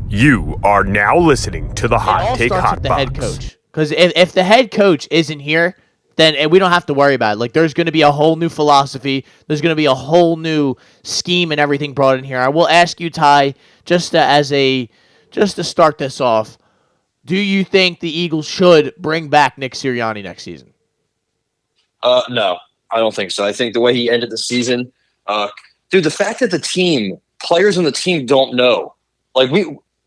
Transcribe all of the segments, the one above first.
You are now listening to the Hot Take Hot the Box. head coach. Because if the head coach isn't here, then we don't have to worry about it. Like, there's going to be a whole new philosophy. There's going to be a whole new scheme and everything brought in here. I will ask you, Ty, just to start this off, do you think the Eagles should bring back Nick Sirianni next season? No, I don't think so. I think the way he ended the season, dude, the fact that players on the team don't know. Like,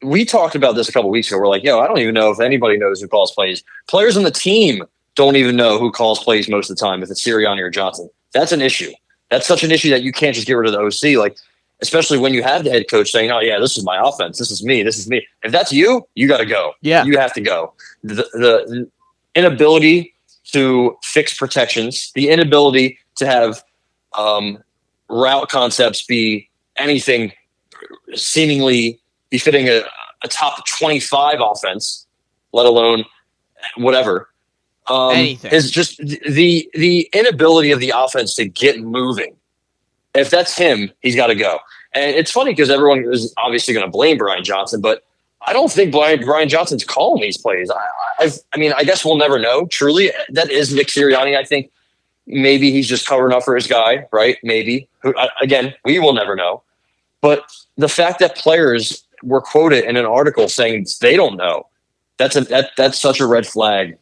we talked about this a couple weeks ago. We're like, I don't even know if anybody knows who calls plays. Players on the team don't even know who calls plays most of the time, if it's Sirianni or Johnson. That's an issue. That's such an issue that you can't just get rid of the OC. Like, especially when you have the head coach saying, "Oh yeah, this is my offense. This is me. This is me." If that's you, you got to go. Yeah, you have to go. The inability to fix protections, the inability to have route concepts be anything seemingly befitting a top 25 offense, let alone whatever. Anything is just the inability of the offense to get moving. If that's him, he's got to go. And it's funny because everyone is obviously going to blame Brian Johnson, but I don't think Brian Johnson's calling these plays. I mean, I guess we'll never know. Truly, that is Nick Sirianni. I think maybe he's just covering up for his guy, right? Maybe. Again, we will never know. But the fact that players were quoted in an article saying they don't know, that's such a red flag.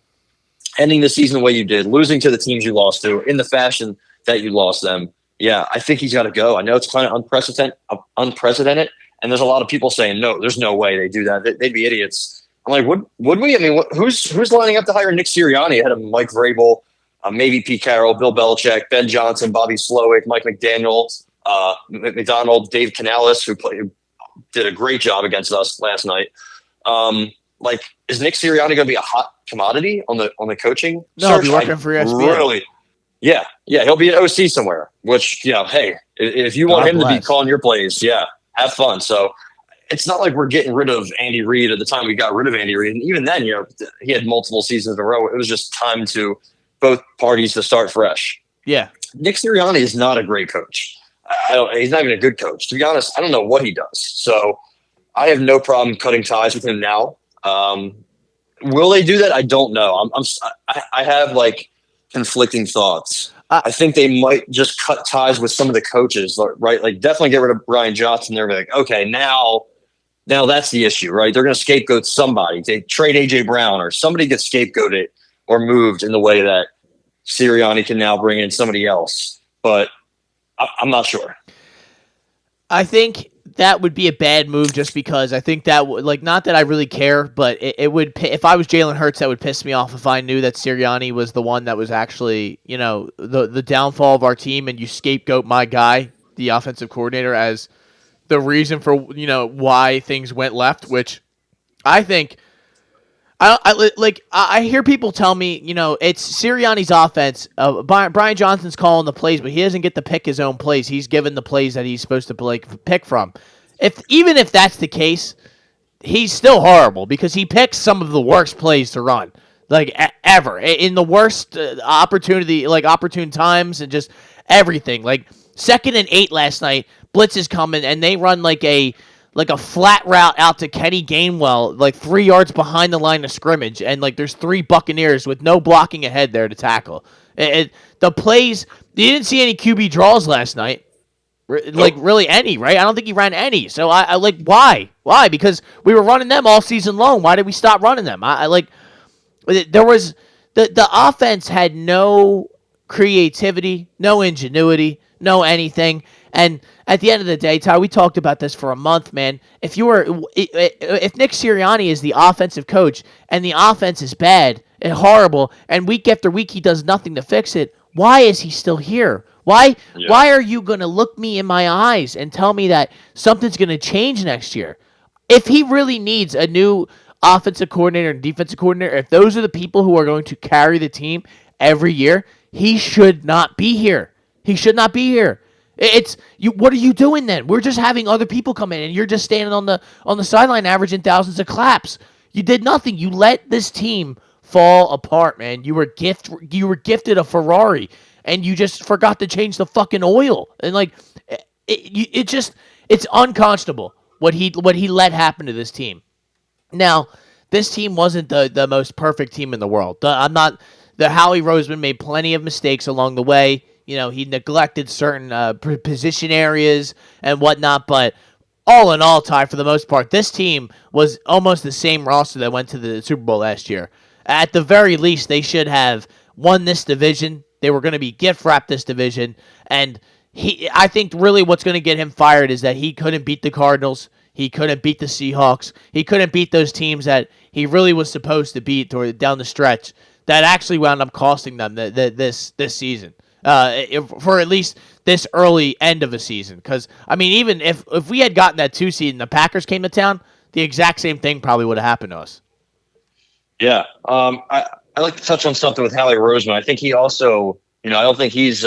Ending the season the way you did, losing to the teams you lost to in the fashion that you lost them. Yeah, I think he's got to go. I know it's kind of unprecedented, and there's a lot of people saying, no, there's no way they do that. They'd be idiots. I'm like, would we? I mean, who's lining up to hire Nick Sirianni ahead of Mike Vrabel, maybe Pete Carroll, Bill Belichick, Ben Johnson, Bobby Slowick, Mike McDaniel, McDonald, Dave Canales, who did a great job against us last night. Like, is Nick Sirianni going to be a hot commodity on the coaching? No, he'll be working for ESPN. Really? Yeah, he'll be an OC somewhere. Which, hey, if you want him to be calling your plays, have fun. So it's not like we're getting rid of Andy Reid at the time we got rid of Andy Reid. And even then, he had multiple seasons in a row. It was just time to both parties to start fresh. Yeah, Nick Sirianni is not a great coach. He's not even a good coach. To be honest, I don't know what he does. So I have no problem cutting ties with him now. Will they do that? I don't know. I have like conflicting thoughts. I think they might just cut ties with some of the coaches, right? Like, definitely get rid of Brian Johnson. They're like, okay, now that's the issue, right? They're going to scapegoat somebody. They trade AJ Brown or somebody gets scapegoated or moved in the way that Sirianni can now bring in somebody else. But I'm not sure. I think that would be a bad move just because I think that would, like, not that I really care, but it would, if I was Jalen Hurts, that would piss me off if I knew that Sirianni was the one that was actually, the downfall of our team, and you scapegoat my guy, the offensive coordinator, as the reason for, why things went left, which I think, I hear people tell me, it's Sirianni's offense. Brian Johnson's calling the plays, but he doesn't get to pick his own plays. He's given the plays that he's supposed to pick from. Even if that's the case, he's still horrible because he picks some of the worst plays to run, like ever, in the worst opportune times and just everything. Like 2nd and 8 last night, blitz is coming and they run like a flat route out to Kenny Gainwell, like 3 yards behind the line of scrimmage, and like there's 3 Buccaneers with no blocking ahead there to tackle. The plays, you didn't see any QB draws last night, like really any, right? I don't think he ran any. So I like, why? Because we were running them all season long. Why did we stop running them? There was the offense had no creativity, no ingenuity, no anything. And at the end of the day, Ty, we talked about this for a month, man. If Nick Sirianni is the offensive coach and the offense is bad and horrible, and week after week he does nothing to fix it, why is he still here? Why are you going to look me in my eyes and tell me that something's going to change next year? If he really needs a new offensive coordinator and defensive coordinator, if those are the people who are going to carry the team every year, he should not be here. He should not be here. It's you. What are you doing then? We're just having other people come in, and you're just standing on the sideline, averaging thousands of claps. You did nothing. You let this team fall apart, man. You were gifted a Ferrari, and you just forgot to change the fucking oil. And like, it's unconscionable. what he let happen to this team. Now, this team wasn't the most perfect team in the world. The Howie Roseman made plenty of mistakes along the way. He neglected certain position areas and whatnot, but all in all, Ty, for the most part, this team was almost the same roster that went to the Super Bowl last year. At the very least, they should have won this division. They were going to be gift-wrapped this division, and I think really what's going to get him fired is that he couldn't beat the Cardinals. He couldn't beat the Seahawks. He couldn't beat those teams that he really was supposed to beat down the stretch that actually wound up costing them this season. For at least this early end of a season. Because, even if we had gotten that 2 seed and the Packers came to town, the exact same thing probably would have happened to us. Yeah. I like to touch on something with Howie Roseman. I think he also, I don't think he's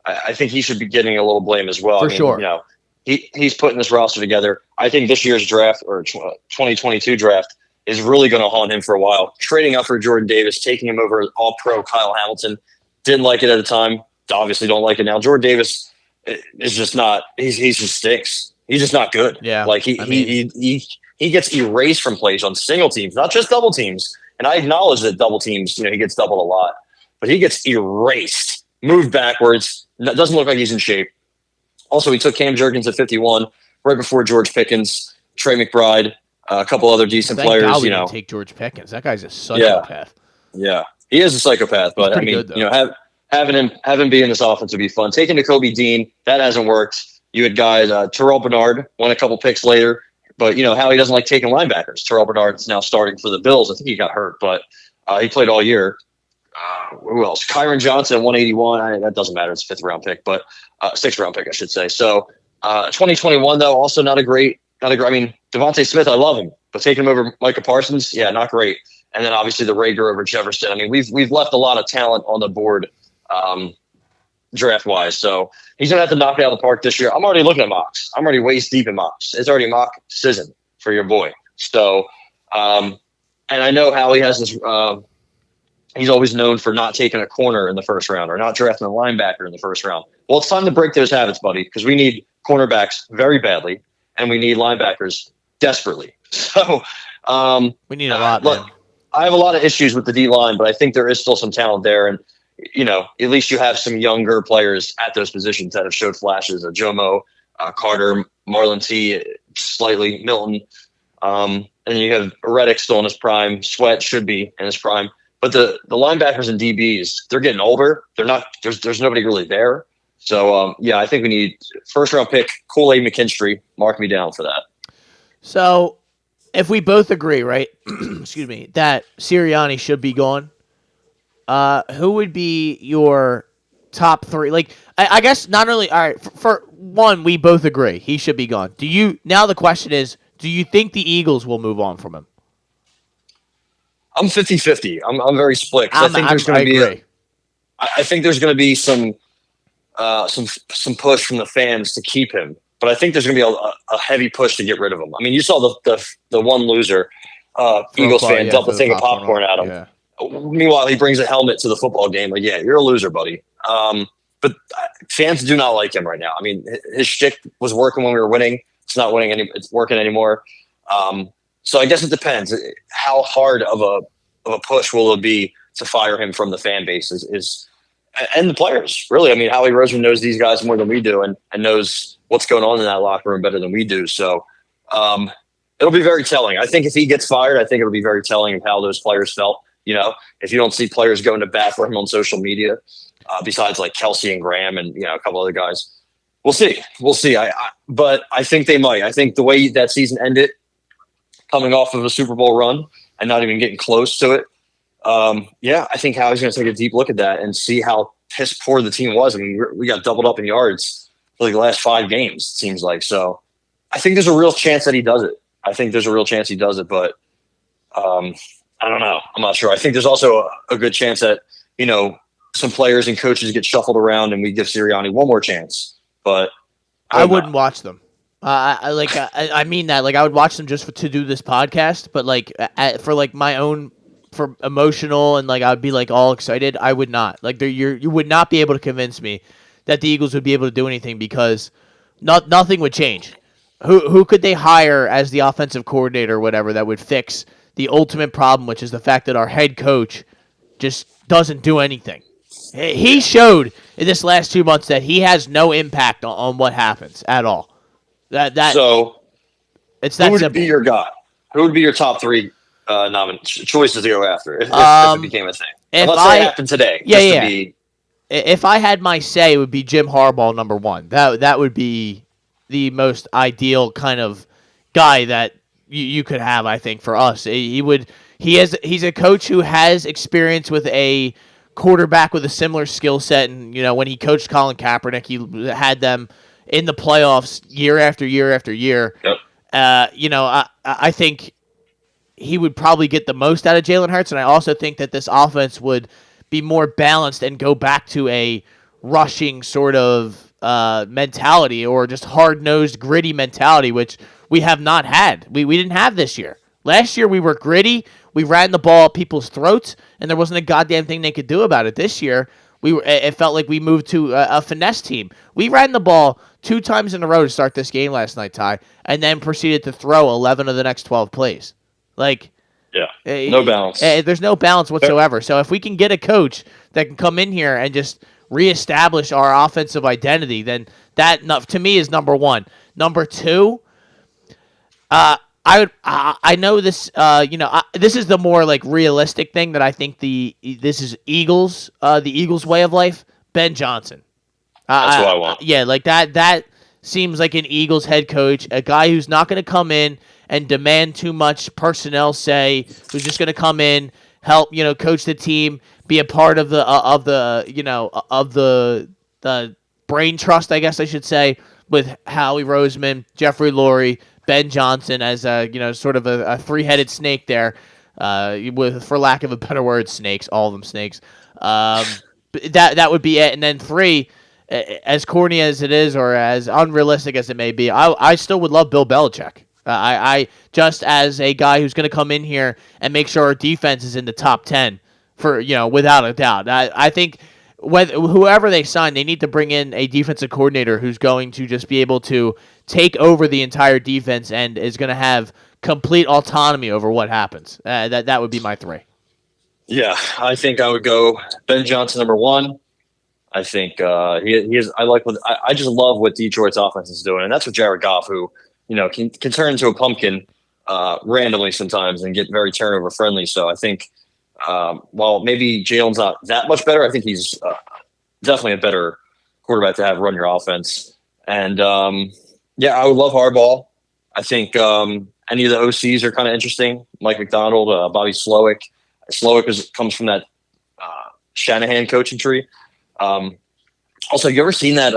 I think he should be getting a little blame as well. For sure. He's putting this roster together. I think this year's draft or 2022 draft is really going to haunt him for a while. Trading up for Jordan Davis, taking him over all-pro Kyle Hamilton. Didn't like it at the time. Obviously don't like it now. Jordan Davis is just not – he just stinks. He's just not good. Yeah. Like he gets erased from plays on single teams, not just double teams. And I acknowledge that double teams, he gets doubled a lot. But he gets erased, moved backwards, doesn't look like he's in shape. Also, he took Cam Jurgens at 51, right before George Pickens, Trey McBride, a couple other decent players. God we didn't take George Pickens. That guy's a psychopath. Yeah, he is a psychopath. But good, having him be in this offense would be fun. Taking Nakobe Dean, that hasn't worked. You had guys, Terrell Bernard won a couple picks later, but Howie doesn't like taking linebackers. Terrell Bernard's now starting for the Bills. I think he got hurt, but he played all year. Who else? Kyron Johnson at 181. That doesn't matter. It's a 5th round pick, but 6th round pick, I should say. So 2021 though, also not a great. Devontae Smith, I love him, but taking him over Micah Parsons, yeah, not great. And then obviously the Rager over Jefferson. We've left a lot of talent on the board draft wise. So he's gonna have to knock it out of the park this year. I'm already looking at mocks. I'm already waist deep in mocks. It's already mock season for your boy. So and I know Howie has this. He's always known for not taking a corner in the first round or not drafting a linebacker in the first round. Well, it's time to break those habits, buddy, because we need cornerbacks very badly, and we need linebackers desperately. So we need a lot. Look, I have a lot of issues with the D-line, but I think there is still some talent there. And, at least you have some younger players at those positions that have showed flashes of Jomo, Carter, Marlon T, slightly, Milton. And then you have Reddick still in his prime. Sweat should be in his prime. But the linebackers and DBs, they're getting older. They're not. There's nobody really there. So I think we need 1st round pick Kool-Aid McKinstry. Mark me down for that. So, if we both agree, right? excuse me, that Sirianni should be gone. Who would be your top 3? Like, I guess not only. All right, for one, we both agree he should be gone. Now the question is, do you think the Eagles will move on from him? I'm 50-50. I'm very split. I think there's going to be I think there's going to be some push from the fans to keep him, but I think there's going to be a heavy push to get rid of him. You saw the one loser Eagles fan dump a thing of popcorn at him. Yeah. Meanwhile, he brings a helmet to the football game. Like, yeah, you're a loser, buddy. But fans do not like him right now. His shtick was working when we were winning. It's not winning it's working anymore. So I guess it depends. How hard of a push will it be to fire him from the fan base and the players, really. Howie Roseman knows these guys more than we do and knows what's going on in that locker room better than we do. So it'll be very telling. I think if he gets fired, I think it'll be very telling of how those players felt. If you don't see players going to bat for him on social media, besides like Kelsey and Graham and a couple other guys, we'll see. But I think they might. I think the way that season ended, coming off of a Super Bowl run and not even getting close to it. I think Howie's going to take a deep look at that and see how piss poor the team was. We got doubled up in yards for like the last 5 games, it seems like. So I think there's a real chance that he does it. But I don't know. I'm not sure. I think there's also a good chance that, some players and coaches get shuffled around and we give Sirianni one more chance. But I wouldn't watch them. I mean that. Like, I would watch them just to do this podcast, but like for like my own, for emotional and like I would be like all excited. I would not. Like, you would not be able to convince me that the Eagles would be able to do anything because nothing would change. who could they hire as the offensive coordinator or whatever that would fix the ultimate problem, which is the fact that our head coach just doesn't do anything. He showed in this last 2 months that he has no impact on what happens at all. So it's that who would simple. be your guy? Who would be your top three choices to go after if it became a thing? Let's say it happened today. If I had my say, it would be Jim Harbaugh number one. That would be the most ideal kind of guy that you could have, I think, for us. He's a coach who has experience with a quarterback with a similar skill set, and when he coached Colin Kaepernick, he had them in the playoffs year after year after year. Yep. I think he would probably get the most out of Jalen Hurts, and I also think that this offense would be more balanced and go back to a rushing sort of mentality, or just hard-nosed, gritty mentality, which we have not had. We didn't have this year. Last year we were gritty. We ran the ball at people's throats, and there wasn't a goddamn thing they could do about it. This year, it felt like we moved to a finesse team. We ran the ball 2 times in a row to start this game last night, Ty, and then proceeded to throw 11 of the next 12 plays. No balance. There's no balance whatsoever. So if we can get a coach that can come in here and just reestablish our offensive identity, then that, to me, is number one. Number two, I know this. This is the more like realistic thing that I think this is the Eagles' way of life. Ben Johnson. That's what I want. Yeah, like that. That seems like an Eagles head coach, a guy who's not going to come in and demand too much personnel say, who's just going to come in, help, coach the team, be a part of the brain trust, I guess I should say, with Howie Roseman, Jeffrey Lurie, Ben Johnson as sort of a three-headed snake there, with, for lack of a better word, snakes, all of them snakes. That would be it. And then 3, as corny as it is or as unrealistic as it may be, I still would love Bill Belichick. I just as a guy who's going to come in here and make sure our defense is in the top 10 for, without a doubt. I think whoever they sign, they need to bring in a defensive coordinator who's going to just be able to take over the entire defense and is going to have complete autonomy over what happens. That would be my 3. Yeah, I think I would go Ben Johnson number 1. I think he is. I just love what Detroit's offense is doing, and that's what Jared Goff, who can turn into a pumpkin randomly sometimes and get very turnover friendly. So I think while maybe Jalen's not that much better, I think he's definitely a better quarterback to have run your offense. And I would love Harbaugh. I think any of the OCs are kind of interesting. Mike McDonald, Bobby Slowick. Slowick comes from that Shanahan coaching tree. Also, you ever seen that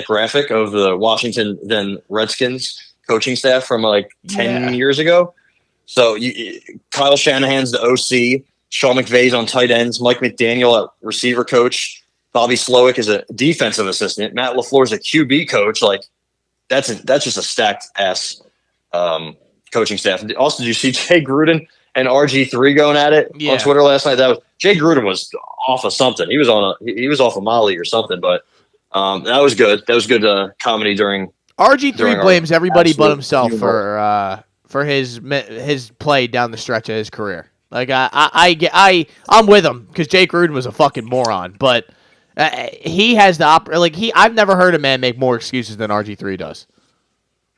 graphic of the Washington then Redskins coaching staff from like 10 years ago? So Kyle Shanahan's the OC, Sean McVay's on tight ends, Mike McDaniel at receiver coach, Bobby Slowick is a defensive assistant, Matt LaFleur's a QB coach. Like that's just a stacked ass coaching staff. Also, did you see Jay Gruden and RG3 going at it on Twitter last night? That was Jay Gruden was off of something. He was off of Molly or something, but that was good. That was good comedy during. RG3 blames everybody but himself for his play down the stretch of his career. Like I'm with him because Jay Gruden was a fucking moron, but he has the I've never heard a man make more excuses than RG3 does.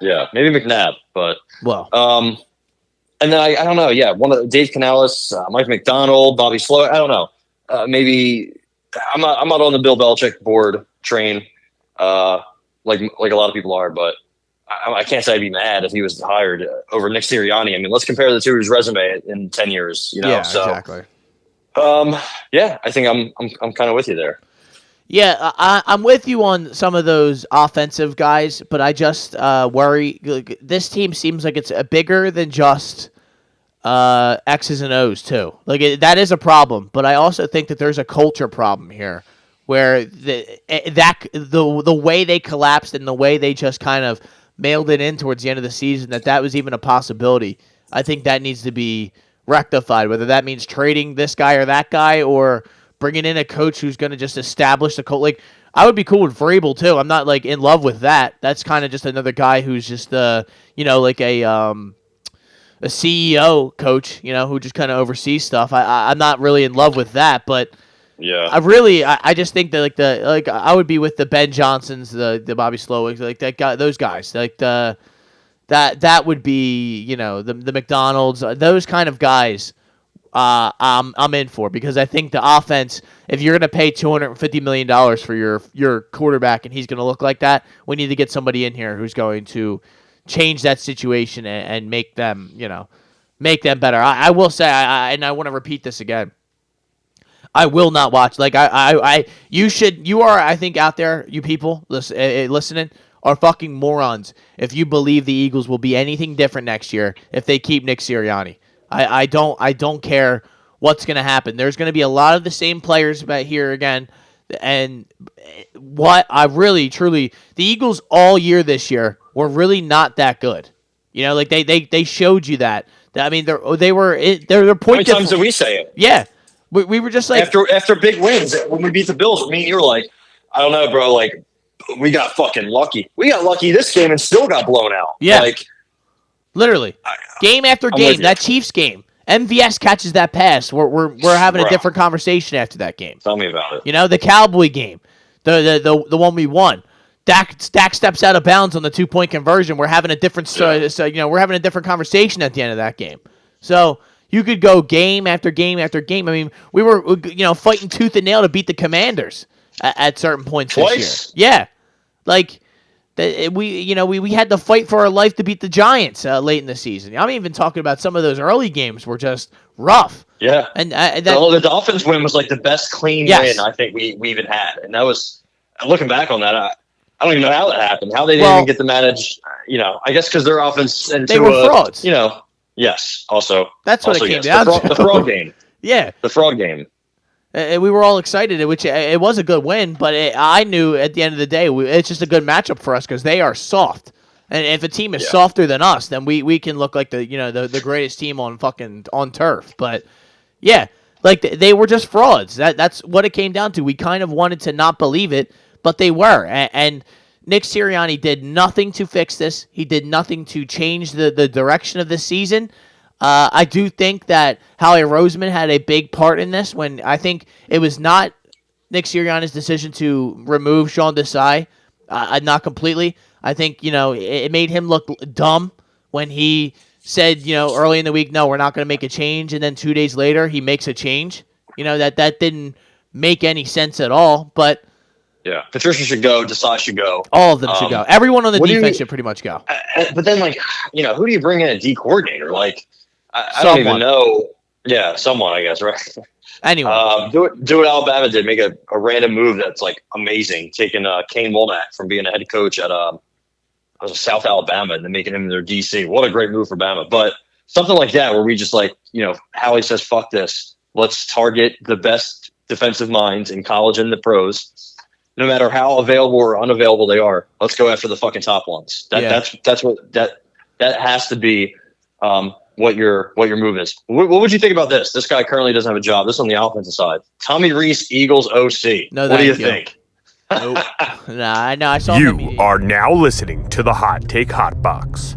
Yeah, maybe McNabb, but and then I don't know. Yeah, one of Dave Canales, Mike McDonald, Bobby Slowick. I don't know. Maybe I'm not on the Bill Belichick board train, like a lot of people are, but I can't say I'd be mad if he was hired over Nick Sirianni. I mean, let's compare the two resume in 10 years. Yeah, exactly. I think I'm kind of with you there. Yeah, I'm with you on some of those offensive guys, but I just worry. This team seems like it's bigger than just X's and O's too. That is a problem, but I also think that there's a culture problem here, where the way they collapsed and the way they just kind of mailed it in towards the end of the season, that was even a possibility. I think that needs to be rectified, whether that means trading this guy or that guy, or bringing in a coach who's going to just establish the culture. I would be cool with Vrabel too. I'm not like in love with that. That's kind of just another guy who's just like a CEO coach, who just kind of oversees stuff. I'm not really in love with that, but Yeah. I just think that I would be with the Ben Johnsons, the Bobby Slowiks, like that guy, those guys, like that would be the McDonald's, those kind of guys. I'm in for, because I think the offense, if you're going to pay $250 million for your quarterback and he's going to look like that, we need to get somebody in here who's going to change that situation and make them better. I will say, and I want to repeat this again. I will not watch. Like you are, I think, out there, you people listening are fucking morons if you believe the Eagles will be anything different next year if they keep Nick Sirianni. I don't care what's going to happen. There's going to be a lot of the same players back here again. And what I really, truly, the Eagles all year this year were really not that good. Like they showed you that. I mean, they're point. How many times did we say it? Yeah, we were just like after big wins when we beat the Bills. Me and you were like, I don't know, bro. Like we got fucking lucky. We got lucky this game and still got blown out. Yeah, like literally, game after game. That Chiefs game, MVS catches that pass. We're having a different conversation after that game. Tell me about it. The Cowboy game, the one we won. Dak steps out of bounds on the 2-point conversion. We're having a different we're having a different conversation at the end of that game. So you could go game after game after game. I mean, we were fighting tooth and nail to beat the Commanders at certain points this year. Yeah, like we had to fight for our life to beat the Giants late in the season. I'm even talking about some of those early games were just rough. Yeah, and the Dolphins win was like the best clean win I think we even had, and that was, looking back on that, I don't even know how that happened. How they didn't even get to manage, I guess because their offense into they were frauds. Yes. Also, that's what it came down to. The fraud game. Yeah, the fraud game. And we were all excited, which it was a good win. But I knew at the end of the day, it's just a good matchup for us because they are soft. And if a team is softer than us, then we can look like the greatest team on turf. But yeah, like they were just frauds. That's what it came down to. We kind of wanted to not believe it, but they were. And Nick Sirianni did nothing to fix this. He did nothing to change the direction of this season. I do think that Howie Roseman had a big part in this when I think it was not Nick Sirianni's decision to remove Sean Desai, not completely. I think, it made him look dumb when he said, early in the week, no, we're not going to make a change. And then 2 days later, he makes a change. That didn't make any sense at all. But yeah, Patricia should go. Desai should go. All of them should go. Everyone on the defense should pretty much go. But then, who do you bring in a D coordinator? I don't even know. Yeah, someone, I guess, right? Anyway. Do what Alabama did. Make a random move that's, amazing. Taking Kane Wolnack from being a head coach at South Alabama and then making him their DC. What a great move for Bama. But something like that where we just, Howie says, fuck this. Let's target the best defensive minds in college and the pros. No matter how available or unavailable they are, let's go after the fucking top ones. That's what that has to be what your move is. What would you think about this? This guy currently doesn't have a job. This on the offensive side. Tommy Rees, Eagles OC. No, what do you think? Nope. Nah, I know. I saw. You are now listening to the Hot Take Hot Box.